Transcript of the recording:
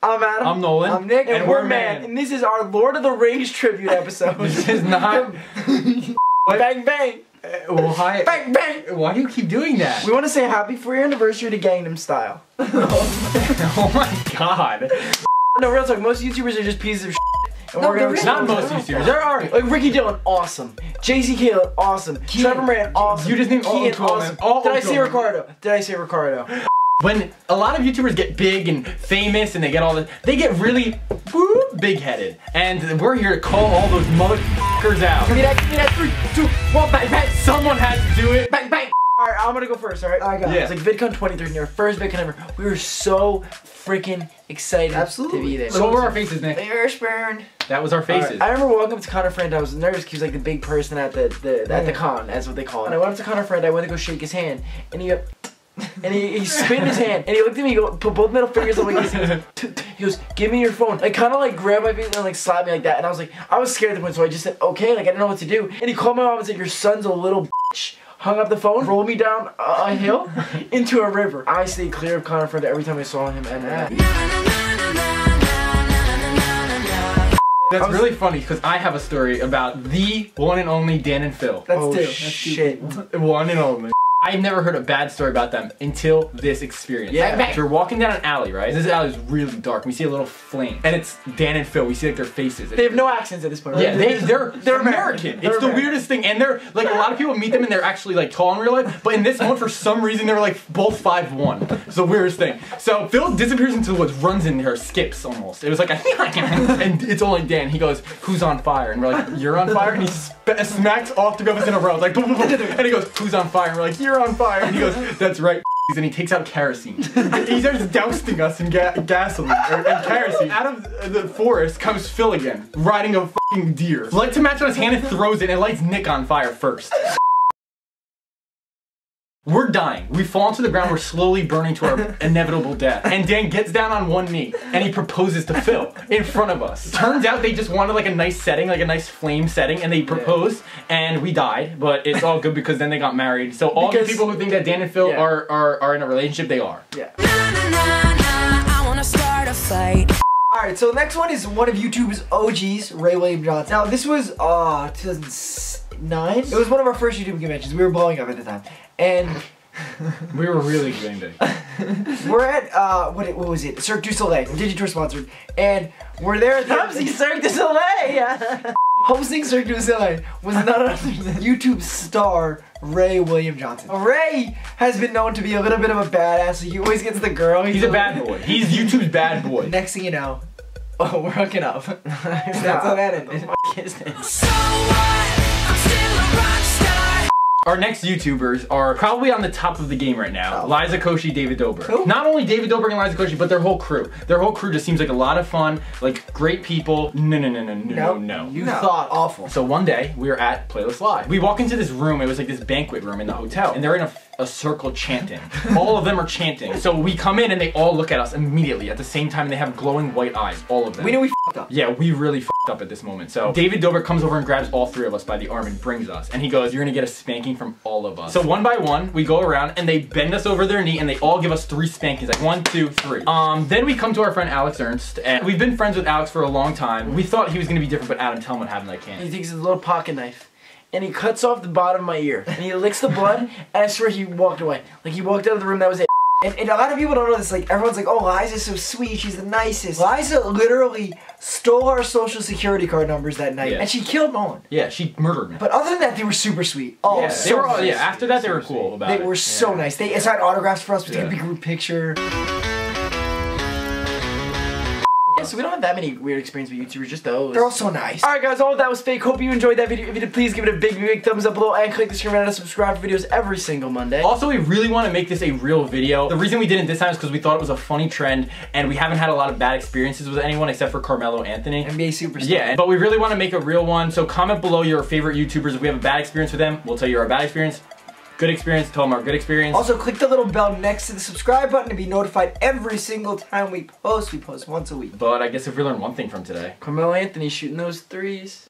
I'm Adam. I'm Nolan. I'm Nick. And we're Man. And this is our Lord of the Rings tribute episode. This is not... Bang bang. Well, hi. Bang bang. Why do you keep doing that? We want to say happy 4th anniversary to Gangnam Style. Oh my god. No, real talk, most YouTubers are just pieces of shit. And No, we're gonna not most YouTubers. There are. like Ricky Dillon, awesome. JC Kalen, awesome. Trevor Moran, awesome. You just named all Kian, two of them. awesome. Did I say Ricardo? Did I say Ricardo? When a lot of YouTubers get big and famous and they get all this, they get really big-headed. And we're here to call all those motherfuckers out. Give me that 3, 2, 1, bang bang. Someone has to do it. Bang bang. Alright, I'm gonna go first, alright? Alright, guys. Yeah. It's like VidCon 2013, our first VidCon ever. We were so freaking excited to be there. So what were our faces, Nick? That was our faces. Right. I remember walking up to Connor Friend. I was nervous because he was like the big person at the con, that's what they call it. And I went up to Connor Friend. I went to go shake his hand, and he spit in his hand, and he looked at me, put both middle fingers up like this. He goes, "Give me your phone." Like kind of like grabbed my face and like slapped me like that. And I was like, I was scared at the point, so I just said, "Okay." Like I didn't know what to do. And he called my mom and said, "Your son's a little bitch." Hung up the phone, rolled me down a hill into a river. I stayed clear of Connor Friend every time I saw him, and That's really funny because I have a story about the one and only Dan and Phil. That's two. Shit. One and only. I've never heard a bad story about them until this experience. Yeah. So we're walking down an alley, right? This alley is really dark. We see a little flame. And it's Dan and Phil. We see like their faces. They have no accents at this point, right? Yeah, they're American. It's the weirdest thing. And they're like, a lot of people meet them and they're actually like tall in real life. But in this one, for some reason, they were like both 5'1". It's the weirdest thing. So Phil disappears into the woods, runs in there, skips almost. It was like a and it's only Dan. He goes, "Who's on fire?" And we're like, "You're on fire?" And he smacks all three of us in a row. Like, boom, boom, boom. And he goes, "Who's on fire?" And we're like, "You're on fire." And he goes, "That's right." And he takes out kerosene. He starts dousing us in gasoline and kerosene. Out of the forest comes Phil again, riding a fucking deer. Lights a match on his hand and throws it, and it lights Nick on fire first. We're dying. We fall to the ground. We're slowly burning to our inevitable death. And Dan gets down on one knee and he proposes to Phil in front of us. Turns out they just wanted like a nice setting, like a nice flame setting, and they proposed and we died. But it's all good because then they got married. So all the people who think that Dan and Phil are in a relationship, they are. Yeah. I wanna start a fight. Alright, so the next one is one of YouTube's OGs, Ray William Johnson. Now this was 2009. It was one of our first YouTube conventions. We were blowing up at the time. And we were really getting big. We're at what was it? Cirque du Soleil, Digitour sponsored, and we're there at the Cirque du Soleil. Hosting Cirque du Soleil was none other than YouTube star Ray William Johnson. Ray has been known to be a little bit of a badass. So he always gets the girl. He's a bad boy. He's YouTube's bad boy. Next thing you know, oh, we're hooking up. That's how that ended. So what? I'm still a rock star. Our next YouTubers are probably on the top of the game right now. Liza Koshy, David Dobrik. Who? Not only David Dobrik and Liza Koshy, but their whole crew. Their whole crew just seems like a lot of fun, like great people. No. You thought awful. So one day, we were at Playlist Live. We walk into this room, it was like this banquet room in the hotel, and they're in a circle chanting. All of them are chanting. So we come in and they all look at us immediately at the same time and they have glowing white eyes, all of them. We knew we f***ed up. Yeah, we really f***ed up at this moment. So David Dobrik comes over and grabs all three of us by the arm and brings us. And he goes, "You're gonna get a spanking from all of us." So one by one, we go around and they bend us over their knee and they all give us 3 spankings, like 1, 2, 3. Then we come to our friend Alex Ernst, and we've been friends with Alex for a long time. We thought he was gonna be different, but Adam, tell him what happened. I can't. He takes his little pocket knife and he cuts off the bottom of my ear and he licks the blood, and I swear he walked away. Like he walked out of the room, that was it. And a lot of people don't know this, like everyone's like, "Oh, Liza's so sweet, she's the nicest." Liza literally stole our social security card numbers that night, and she killed Nolan. Yeah, she murdered me. But other than that, they were super sweet. Oh, yeah, so they were all, nice. after that they were cool about it. They were so nice. They signed autographs for us, we took a big group picture. So we don't have that many weird experiences with YouTubers, just those. They're all so nice. Alright guys, all of that was fake. Hope you enjoyed that video. If you did, please give it a big thumbs up below and click the screen right now to subscribe for videos every single Monday. Also, we really want to make this a real video. The reason we didn't this time is because we thought it was a funny trend and we haven't had a lot of bad experiences with anyone except for Carmelo Anthony. NBA superstar. Yeah, but we really want to make a real one, so comment below your favorite YouTubers. If we have a bad experience with them, we'll tell you our bad experience. Good experience, tell them our good experience. Also, click the little bell next to the subscribe button to be notified every single time we post. We post once a week. But I guess if we learn one thing from today, Carmelo Anthony shooting those threes.